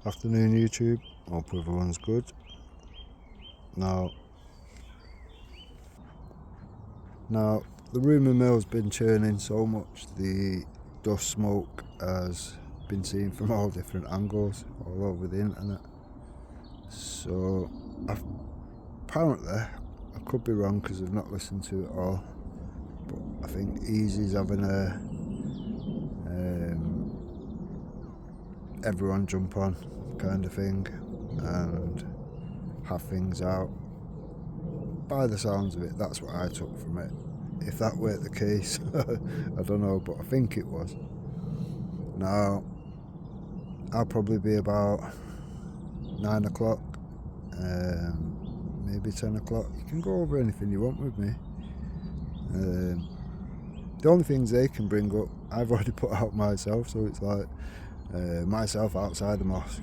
Afternoon YouTube, hope everyone's good. Now the rumour mill's been churning so much, the dust smoke has been seen from all different angles all over the internet. So apparently, I could be wrong because I've not listened to it all, but I think Easy's having a everyone jump on kind of thing and have things out. By the sounds of it, that's what I took from it. If that weren't the case, I don't know, but I think it was. Now, I'll probably be about 9 o'clock, maybe 10 o'clock. You can go over anything you want with me. The only things they can bring up, I've already put out myself, so it's like myself outside the mosque.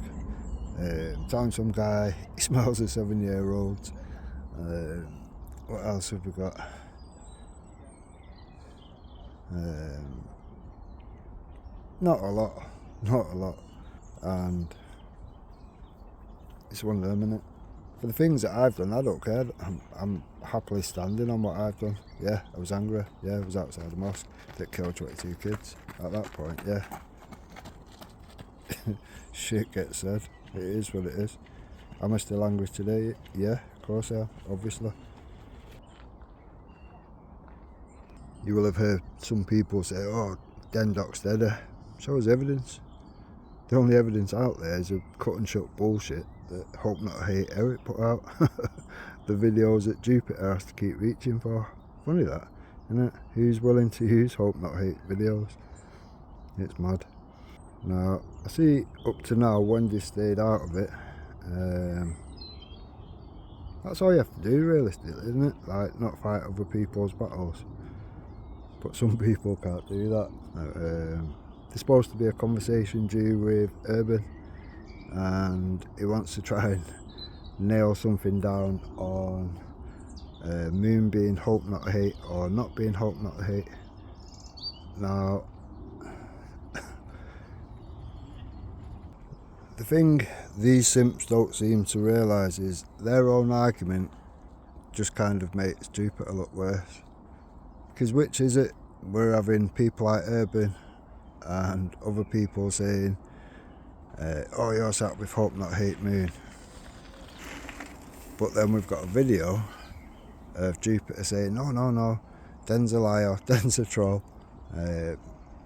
Telling some guy he smells a 7-year-old. What else have we got? Not a lot, and it's one of them, innit? For the things that I've done, I don't care. I'm happily standing on what I've done. Yeah, I was angry. Yeah, I was outside the mosque that killed 22 kids. At that point, yeah. Shit gets said. It is what it is. Am I still angry today? Yeah, of course I am, obviously. You will have heard some people say, oh, Dendok's dead. Show us evidence. The only evidence out there is a cut and shut bullshit that Hope Not Hate Eric put out. The videos that Jupiter has to keep reaching for. Funny that, isn't it? Who's willing to use Hope Not Hate videos? It's mad. Now, I see up to now Wendy stayed out of it. That's all you have to do realistically, isn't it? Like, not fight other people's battles. But some people can't do that. There's supposed to be a conversation due with Urban, and he wants to try and nail something down on Moon being Hope Not Hate or not being Hope Not Hate. Now, the thing these simps don't seem to realise is their own argument just kind of makes Jupiter look worse. Because which is it? We're having people like Urban and other people saying, oh, you're sat with Hope Not Hate Moon. But then we've got a video of Jupiter saying, no, Den's a liar, Den's a troll.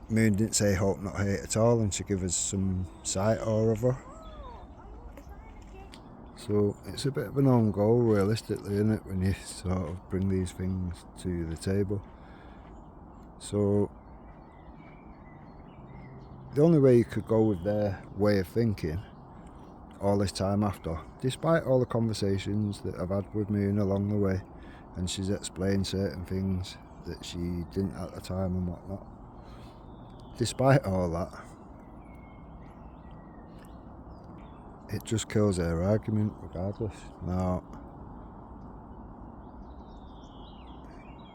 Moon didn't say Hope Not Hate at all, and she gave us some site or other. So it's a bit of an own goal realistically, isn't it, when you sort of bring these things to the table. So the only way you could go with their way of thinking all this time after, despite all the conversations that I've had with Moon along the way, and she's explained certain things that she didn't at the time and whatnot, despite all that, it just kills her argument regardless. Now,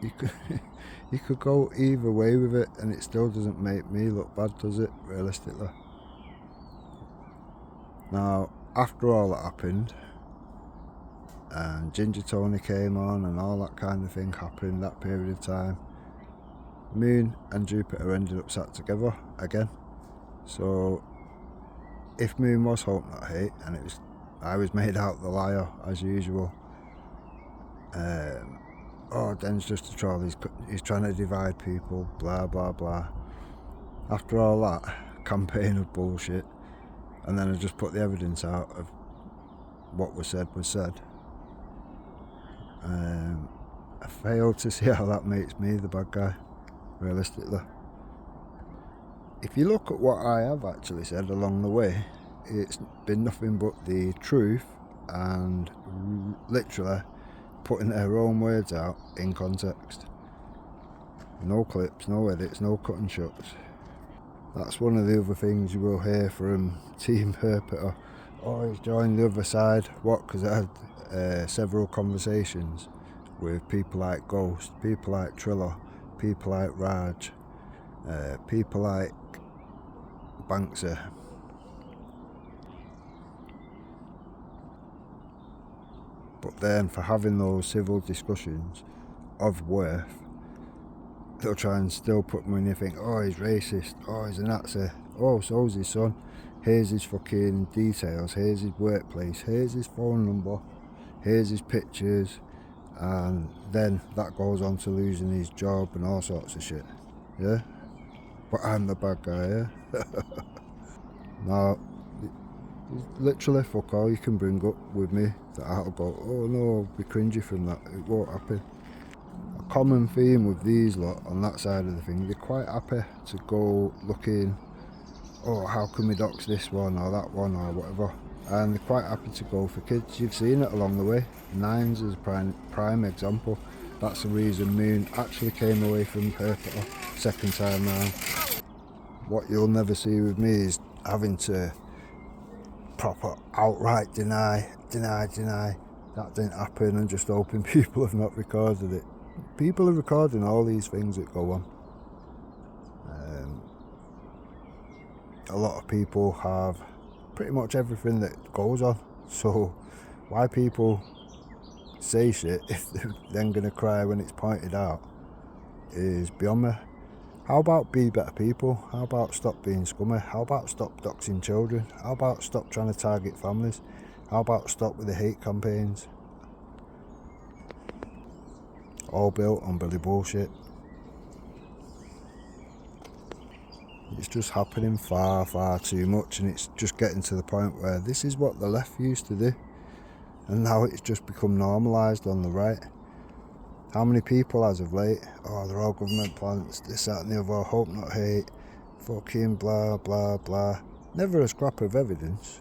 you could go either way with it and it still doesn't make me look bad, does it, realistically? Now, after all that happened, and Ginger Tony came on and all that kind of thing happened that period of time, Moon and Jupiter ended up sat together again. So if Moon was Hope Not Hate and I was made out the liar as usual, oh, Den's just a troll, he's trying to divide people, blah blah blah. After all that campaign of bullshit, and then I just put the evidence out of what was said. I failed to see how that makes me the bad guy, realistically. If you look at what I have actually said along the way, it's been nothing but the truth and literally putting their own words out in context. No clips, no edits, no cut and shuts. That's one of the other things you will hear from Team Herpeter. Oh, he's joined the other side. What? Because I had several conversations with people like Ghost, people like Triller, people like Raj, people like Banksy, But then for having those civil discussions of worth, they'll try and still put me in and think, oh, he's racist, oh, he's a Nazi, oh, so's his son, here's his fucking details, here's his workplace, here's his phone number, here's his pictures, and then that goes on to losing his job and all sorts of shit, yeah? But I'm the bad guy, yeah? No, literally fuck all you can bring up with me that I'll go, oh no, I'll be cringy from that, it won't happen. A common theme with these lot on that side of the thing, they're quite happy to go looking, oh, how can we dox this one or that one or whatever, and they're quite happy to go for kids. You've seen it along the way. Nines is a prime example. That's the reason Moon actually came away from Perpetua second time round. What you'll never see with me is having to proper outright deny that didn't happen and just hoping people have not recorded it. People are recording all these things that go on. A lot of people have pretty much everything that goes on, so why people say shit if they're then going to cry when it's pointed out is beyond me. How about be better people? How about stop being scummy? How about stop doxing children? How about stop trying to target families? How about stop with the hate campaigns? All built on Billy bullshit. It's just happening far too much, and it's just getting to the point where this is what the left used to do, and now it's just become normalised on the right. How many people as of late, oh, they're all government plants, this, that and the other, hope not hate, fucking blah blah blah. Never a scrap of evidence.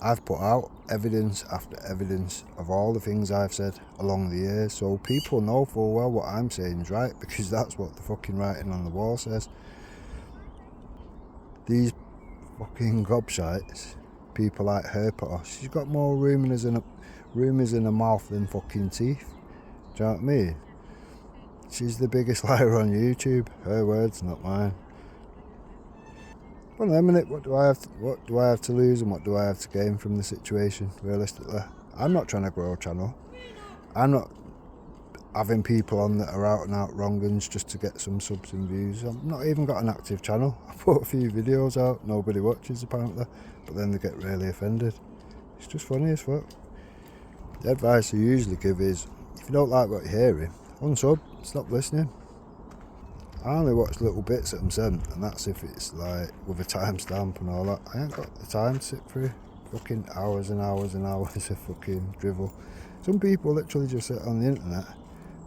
I've put out evidence after evidence of all the things I've said along the years, so people know full well what I'm saying is right, because that's what the fucking writing on the wall says. These fucking gobshites, people like her, she's got more rumours in her mouth than fucking teeth. Do you know what I mean? She's the biggest liar on YouTube. Her words, not mine. Well, a minute, what do I have to lose and what do I have to gain from the situation, realistically? I'm not trying to grow a channel. I'm not having people on that are out and out wrong-uns just to get some subs and views. I've not even got an active channel. I put a few videos out, nobody watches apparently, but then they get really offended. It's just funny as fuck. The advice I usually give is, if you don't like what you're hearing, unsub, stop listening. I only watch little bits that I'm sent, and that's if it's like with a timestamp and all that. I ain't got the time to sit through fucking hours and hours and hours of fucking drivel. Some people literally just sit on the internet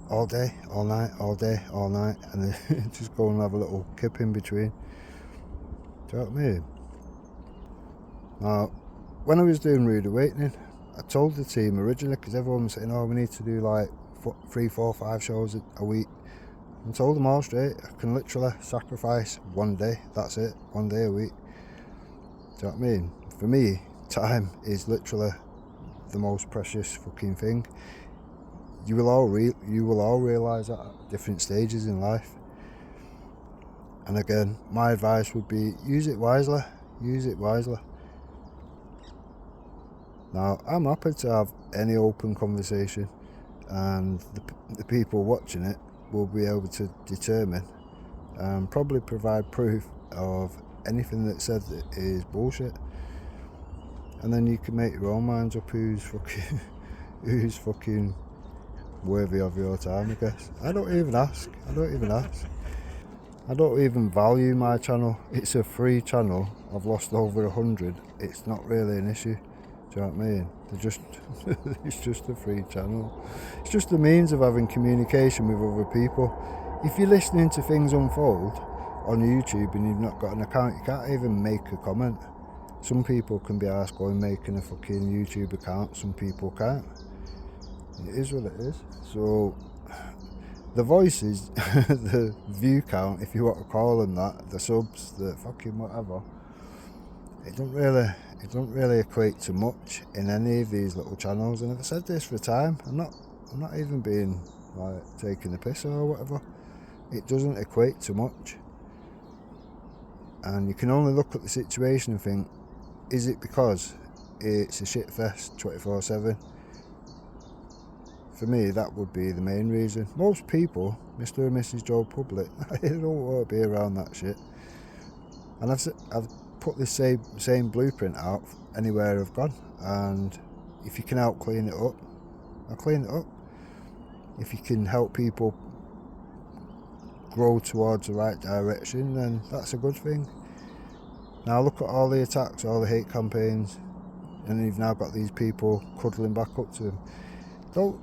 all day, all night, all day, all night, and then just go and have a little kip in between. Do you know what I mean? Now, when I was doing Rude Awakening, I told the team originally, because everyone was saying, oh, we need to do like 3, 4, 5 shows a week. And told them all straight, I can literally sacrifice one day, that's it, one day a week. Do you know what I mean? For me, time is literally the most precious fucking thing. You will all realise that at different stages in life. And again, my advice would be, use it wisely. Use it wisely. Now, I'm happy to have any open conversation, and the people watching it will be able to determine and probably provide proof of anything that's said that is bullshit. And then you can make your own minds up who's fucking worthy of your time, I guess. I don't even ask. I don't even value my channel. It's a free channel. I've lost over 100. It's not really an issue. Do you know what I mean? It's just a free channel. It's just a means of having communication with other people. If you're listening to things unfold on YouTube and you've not got an account, you can't even make a comment. Some people can be asked going making a fucking YouTube account, some people can't. It is what it is. So the voices, the view count, if you want to call them that, the subs, the fucking whatever, it don't really equate to much in any of these little channels. And I've said this for a time. I'm not even being like taking the piss or whatever. It doesn't equate to much. And you can only look at the situation and think, is it because it's a shit fest 24/7. For me, that would be the main reason. Most people, Mr. and Mrs. Joe Public, they don't want to be around that shit. And I've put this same blueprint out anywhere I've gone, and if you can help clean it up, I'll clean it up. If you can help people grow towards the right direction, then that's a good thing. Now look at all the attacks, all the hate campaigns, and you've now got these people cuddling back up to them. Don't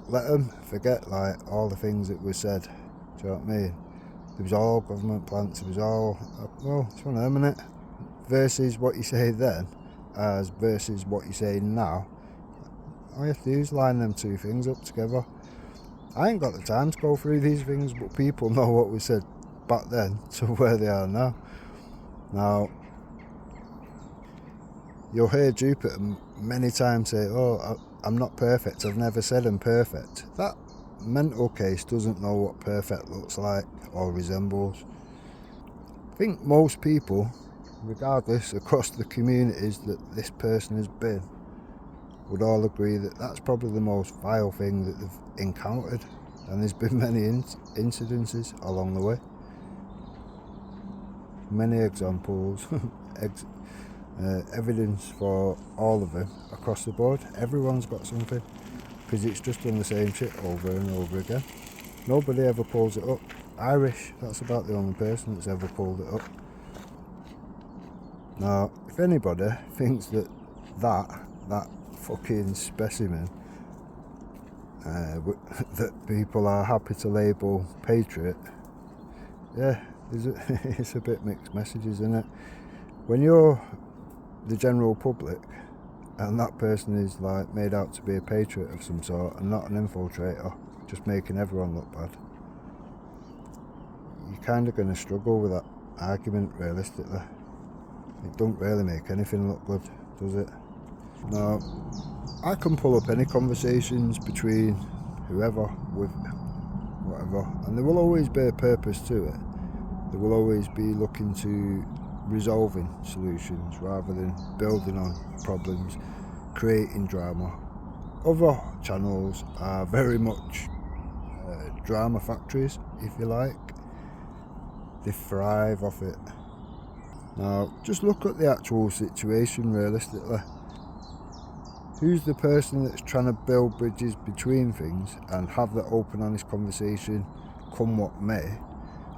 let them forget like all the things that were said. Do you know what I mean? It was all government plants, it was all, well, it's one of them, innit? Versus what you say then, as versus what you say now. All you have to do is line them two things up together. I ain't got the time to go through these things, but people know what was said back then to where they are now. Now, you'll hear Jupiter many times say, oh, I'm not perfect, I've never said I'm perfect. That mental case doesn't know what perfect looks like or resembles. I think most people, regardless across the communities that this person has been, would all agree that that's probably the most vile thing that they've encountered, and there's been many incidences along the way. Many examples, evidence for all of them across the board. Everyone's got something, because it's just done the same shit over and over again. Nobody ever pulls it up. Irish, that's about the only person that's ever pulled it up. Now, if anybody thinks that fucking specimen that people are happy to label patriot, yeah, it's a bit mixed messages, isn't it? When you're the general public and that person is like made out to be a patriot of some sort and not an infiltrator, just making everyone look bad, you're kind of going to struggle with that argument realistically. It don't really make anything look good, does it? Now, I can pull up any conversations between whoever with whatever, and there will always be a purpose to it. There will always be looking to resolving solutions rather than building on problems, creating drama. Other channels are very much drama factories, if you like. They thrive off it. Now, just look at the actual situation realistically. Who's the person that's trying to build bridges between things and have that open, honest conversation, come what may?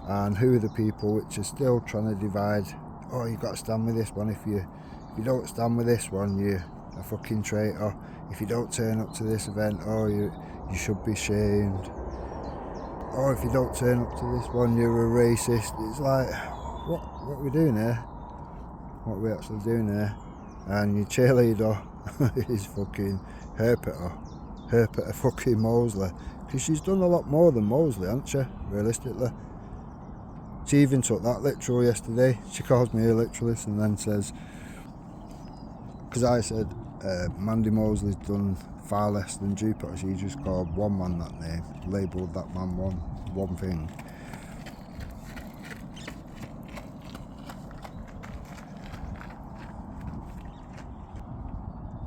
And who are the people which are still trying to divide? Oh, you got to stand with this one. If you don't stand with this one, you're a fucking traitor. If you don't turn up to this event, oh, you should be shamed. Oh, if you don't turn up to this one, you're a racist. It's like, what are we doing here? What are we actually doing here? And your cheerleader is fucking Herpeta fucking Mosley. Because she's done a lot more than Mosley, hasn't she, realistically? She even took that literal yesterday. She calls me a literalist and then says, because I said Mandy Mosley's done far less than Jupiter, she just called one man that name, labelled that man one thing.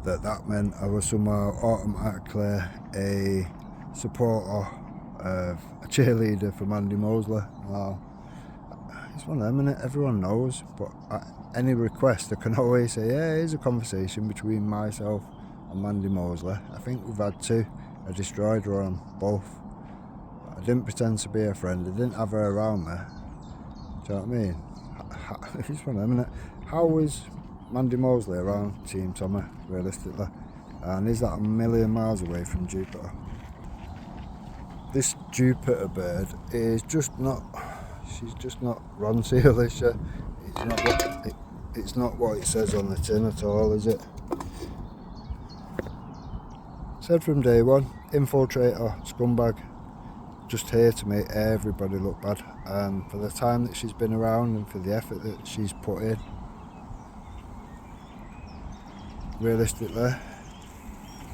That meant I was somehow automatically a supporter of a cheerleader for Mandy Mosley. Wow. It's one of them, innit? Everyone knows, but at any request I can always say, yeah, here's a conversation between myself and Mandy Mosley. I think we've had two. I destroyed her on both. I didn't pretend to be a friend, I didn't have her around me. Do you know what I mean? It's one of them, innit? How was Mandy Mosley around Team Tommy, realistically? And is that a million miles away from Jupiter? This Jupiter bird is just not, she's just not Ron Seal, is she? It's not what it says on the tin at all, is it? Said from day one, infiltrator, scumbag, just here to make everybody look bad. And for the time that she's been around and for the effort that she's put in, realistically,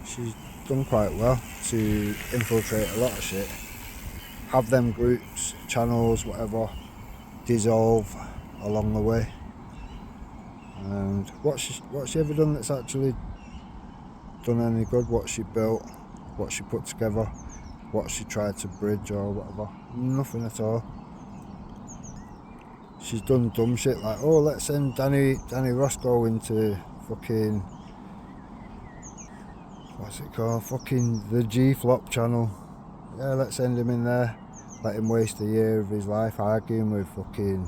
she's done quite well to infiltrate a lot of shit, have them groups, channels, whatever, dissolve along the way. and what's she ever done that's actually done any good? What she built, what she put together, what she tried to bridge or whatever? Nothing at all. She's done dumb shit like, oh, let's send Danny Roscoe into fucking, what's it called, fucking the G-Flop channel. Yeah, let's send him in there, let him waste a year of his life arguing with fucking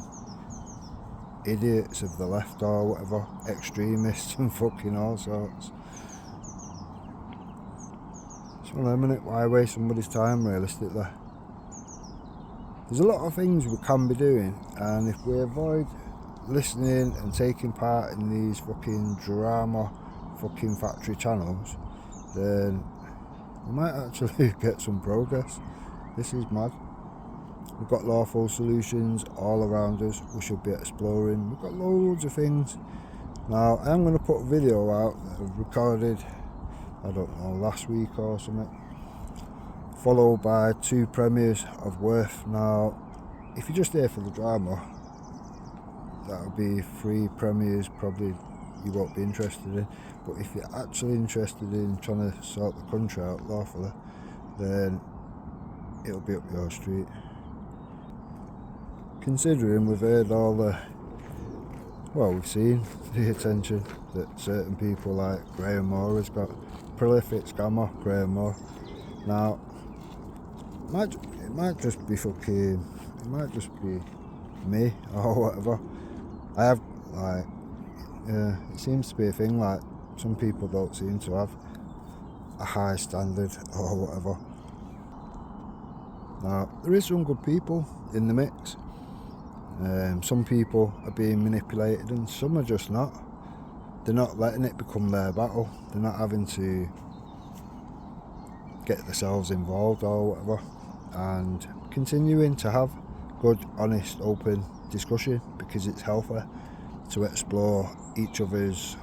idiots of the left or whatever, extremists and fucking all sorts. It's one of them, innit? Why waste somebody's time, realistically? There's a lot of things we can be doing, and if we avoid listening and taking part in these fucking drama fucking factory channels, then we might actually get some progress. This is mad. We've got lawful solutions all around us we should be exploring. We've got loads of things. Now, I'm going to put a video out that I've recorded, I don't know, last week or something, followed by 2 premieres of Worth. Now, if you're just here for the drama, that'll be 3 premieres probably you won't be interested in. But if you're actually interested in trying to sort the country out lawfully, then it'll be up your street. Considering we've heard all the, well, we've seen the attention that certain people like Graham Moore has got. Prolific scammer Graham Moore. Now, it might just be fucking, it might just be me or whatever. I have, like, it seems to be a thing, like, some people don't seem to have a high standard or whatever. Now, there is some good people in the mix. Some people are being manipulated and some are just not. They're not letting it become their battle. They're not having to get themselves involved or whatever, and continuing to have good, honest, open discussion, because it's healthy to explore each other's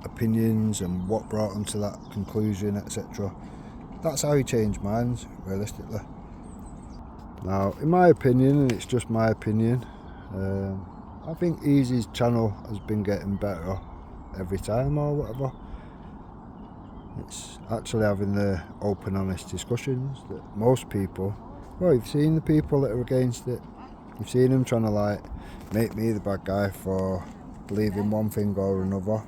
opinions and what brought them to that conclusion, etc. That's how you change minds, realistically. Now, in my opinion, and it's just my opinion, I think Easy's channel has been getting better every time or whatever. It's actually having the open, honest discussions that most people, well, you've seen the people that are against it. You've seen them trying to, like, make me the bad guy for believing one thing or another,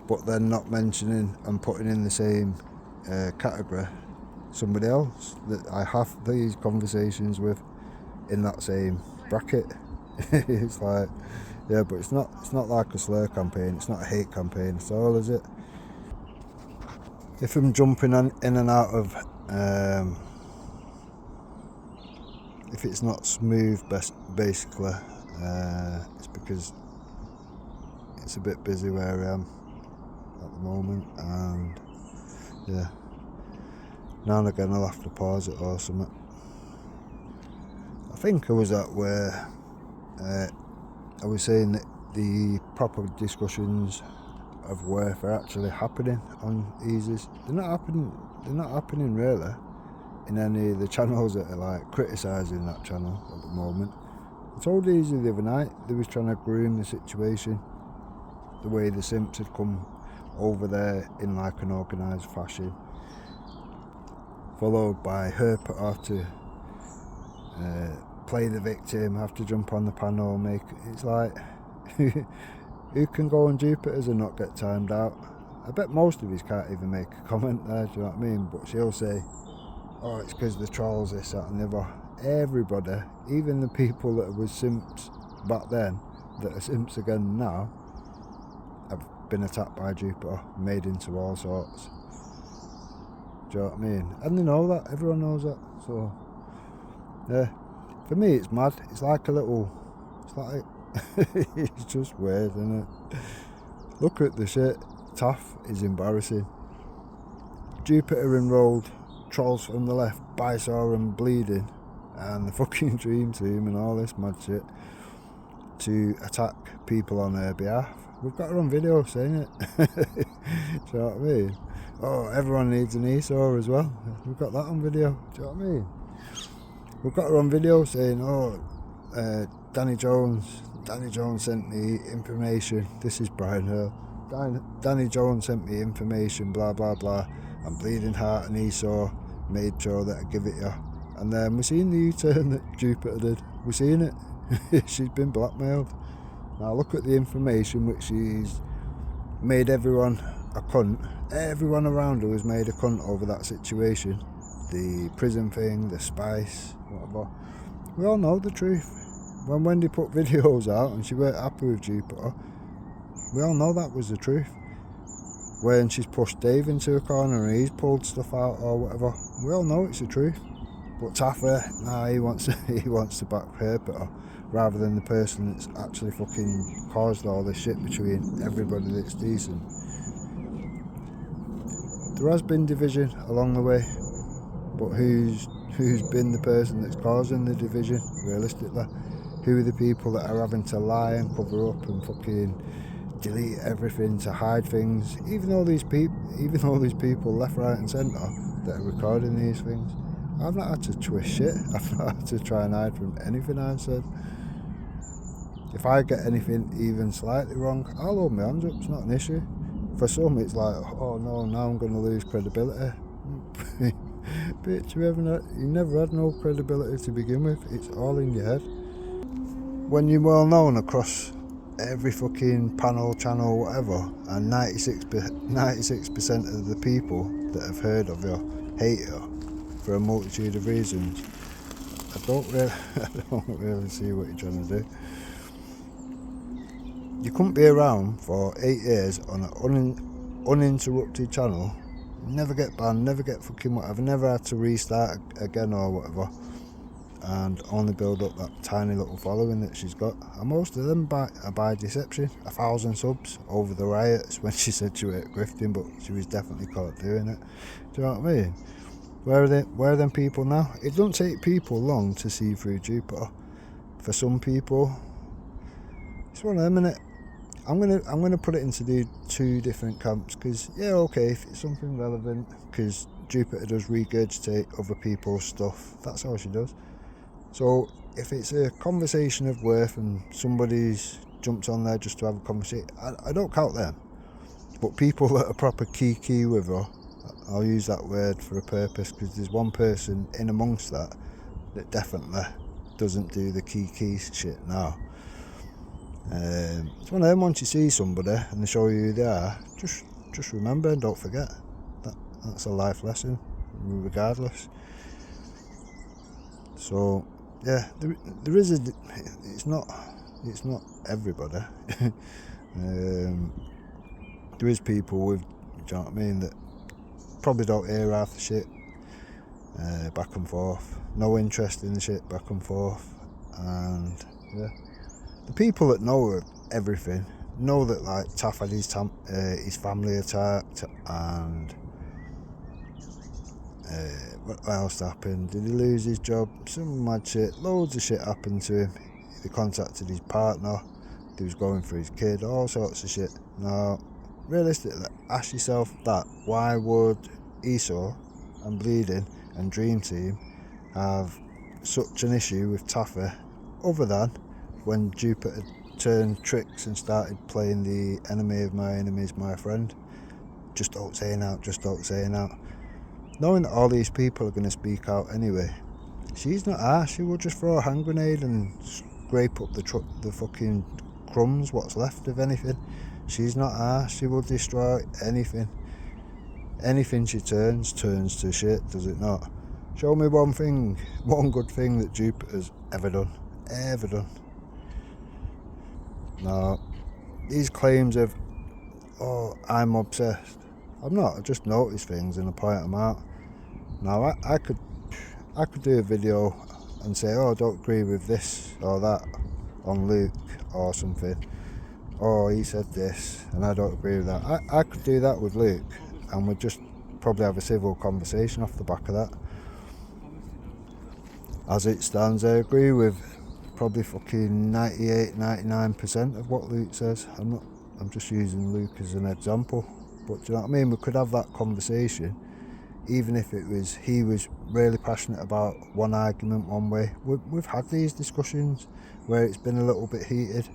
but then not mentioning and putting in the same category somebody else that I have these conversations with in that same bracket. It's like, yeah, but it's not like a slur campaign, it's not a hate campaign at all, is it? If I'm jumping in and out of, if it's not smooth, basically, it's because it's a bit busy where I am at the moment, and yeah, now and again I'll have to pause it or something. I think I was at where I was saying that the proper discussions of Worth are actually happening on Easy's. They're not happening really in any of the channels that are like criticising that channel at the moment. I told Easy the other night they was trying to groom the situation, the way the simps had come over there in like an organised fashion, followed by her put off to play the victim, have to jump on the panel, make it's like who can go on Jupiter's and not get timed out? I bet most of us can't even make a comment there, do you know what I mean? But she'll say, oh, it's because the trolls, this, that and the other. Everybody, even the people that were simps back then, that are simps again now, have been attacked by Jupiter, made into all sorts. Do you know what I mean? And they know that, everyone knows that. So, yeah, for me it's mad. It's like a little, it's like, it's just weird, isn't it? Look at the shit. Taff is embarrassing. Jupiter enrolled trolls from the left, Bysaw and Bleeding, and the fucking Dream Team and all this mad shit to attack people on her behalf. We've got her on video saying it. Do you know what I mean? Oh, everyone needs an Esau as well. We've got that on video. Do you know what I mean? We've got her on video saying, oh, Danny Jones, Danny Jones sent me information. This is Brian Earl. Danny Jones sent me information, blah blah blah. And Bleeding Heart and Esau made sure that I give it you. And then we've seen the U-turn that Jupiter did. We've seen it. She's been blackmailed. Now look at the information which she's made everyone a cunt. Everyone around her was made a cunt over that situation. The prison thing, the spice, whatever. We all know the truth. When Wendy put videos out and she weren't happy with Jupiter, we all know that was the truth. When she's pushed Dave into a corner and he's pulled stuff out or whatever, we all know it's the truth. But Taffer, nah, he wants to back Perpetua rather than the person that's actually fucking caused all this shit between everybody that's decent. There has been division along the way, but who's been the person that's causing the division, realistically? Who are the people that are having to lie and cover up and fucking delete everything to hide things? Even all these people left, right and centre that are recording these things. I've not had to twist shit. I've not had to try and hide from anything I've said. If I get anything even slightly wrong, I'll hold my hands up. It's not an issue. For some, it's like, oh no, now I'm going to lose credibility. Bitch, you never had no credibility to begin with. It's all in your head. When you're well known across every fucking panel, channel, whatever, and 96% of the people that have heard of you hate you for a multitude of reasons, I don't really see what you're trying to do. You couldn't be around for 8 years on an uninterrupted channel, never get banned, never get fucking whatever, never had to restart again or whatever, and only build up that tiny little following that she's got. And most of them are by deception. 1,000 subs over the riots when she said she was grifting, but she was definitely caught doing it. Do you know what I mean? Where are them people now? It don't take people long to see through Jupiter. For some people, it's one of them, innit? I'm gonna put it into the two different camps, because yeah, okay, if it's something relevant, because Jupiter does regurgitate other people's stuff. That's all she does. So if it's a conversation of worth and somebody's jumped on there just to have a conversation, I don't count them. But people that are proper key with her, I'll use that word for a purpose, because there's one person in amongst that definitely doesn't do the key shit now. It's one of them, once you see somebody and they show you who they are, just remember and don't forget. That's a life lesson, regardless. So yeah, there is it's not everybody. There is people with, do you know what I mean, that probably don't hear half the shit, back and forth, no interest in the shit, back and forth. And yeah, the people that know everything know that, like, Taff had his family attacked, and what else happened? Did he lose his job? Some mad shit, loads of shit happened to him. He contacted his partner, he was going for his kid, all sorts of shit. Now, realistically, ask yourself that. Why would Esau and Bleeding and Dream Team have such an issue with Taffer, other than when Jupiter turned tricks and started playing the enemy of my enemy is my friend? Just don't say out, just don't say out. Knowing that all these people are going to speak out anyway, she's not arsed. She will just throw a hand grenade and scrape up the fucking crumbs, what's left of anything. She's not arsed. She will destroy anything. Anything she turns to shit, does it not? Show me one good thing that Jupiter's ever done. Now, these claims of, oh, I'm obsessed. I'm not. I just notice things and I point them out. Now, I could do a video and say, oh, I don't agree with this or that on Luke or something. Oh, he said this and I don't agree with that. I could do that with Luke and we'd just probably have a civil conversation off the back of that. As it stands, I agree with probably fucking 98-99% of what Luke says. I'm just using Luke as an example, but do you know what I mean? We could have that conversation. even if it was he was really passionate about one argument one way. We've had these discussions where it's been a little bit heated,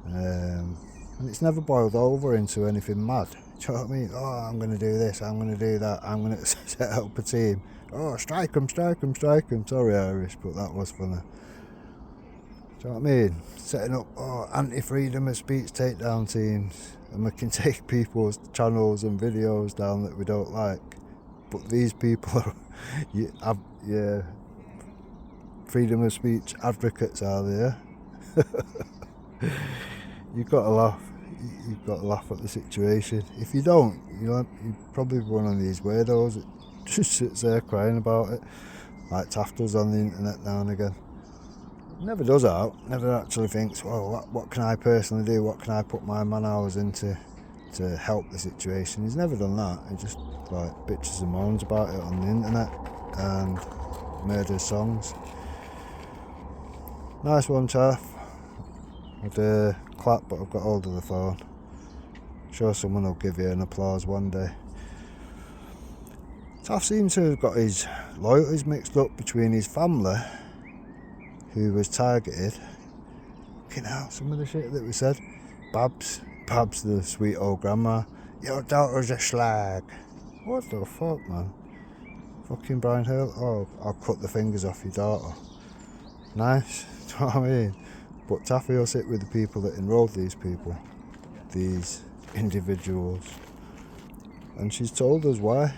and it's never boiled over into anything mad. Do you know what I mean? Oh, I'm going to do this, I'm going to do that, I'm going to set up a team. Oh, strike them. Sorry, Irish, but that was funny. Do you know what I mean? Setting up anti-freedom of speech takedown teams, and we can take people's channels and videos down that we don't like. But these people are, freedom of speech advocates, are they? You've got to laugh. You've got to laugh at the situation. If you don't, you're probably one of these weirdos that just sits there crying about it, like Taff does on the internet now and again. Never does out. Never actually thinks, well, what can I personally do? What can I put my man hours into to help the situation? He's never done that. He just like bitches and moans about it on the internet and murders songs. Nice one, Taff. I'd clap, but I've got hold of the phone. Sure, someone will give you an applause one day. Taff seems to have got his loyalties mixed up between his family, who was targeted. Looking out, some of the shit that we said. Babs, the sweet old grandma. Your daughter's a slag. What the fuck, man? Fucking Brian Hill. Oh, I'll cut the fingers off your daughter. Nice. Do you know what I mean? But Taffy will sit with the people that enrolled these people, these individuals. And she's told us why.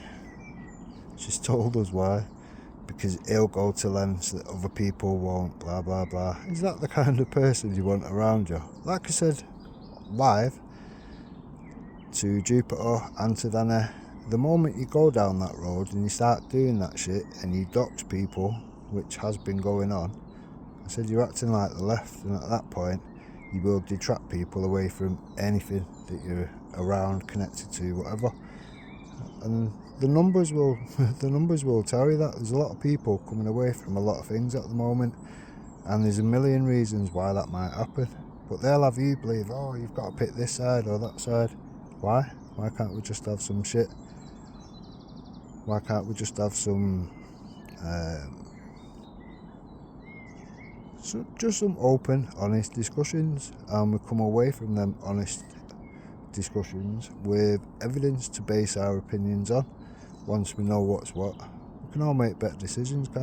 Because he'll go to lengths that other people won't, blah blah blah. Is that the kind of person you want around you? Like I said live to Jupiter and to Danny, the moment you go down that road and you start doing that shit and you dox people, which has been going on, I said you're acting like the left, and at that point you will detract people away from anything that you're around, connected to, whatever. And the numbers will tell you that. There's a lot of people coming away from a lot of things at the moment, and there's a million reasons why that might happen. But they'll have you believe, oh, you've got to pick this side or that side. Why? Why can't we just have some shit? Why can't we just have some just some open, honest discussions, and we come away from them honest discussions with evidence to base our opinions on. Once we know what's what, we can all make better decisions, guys.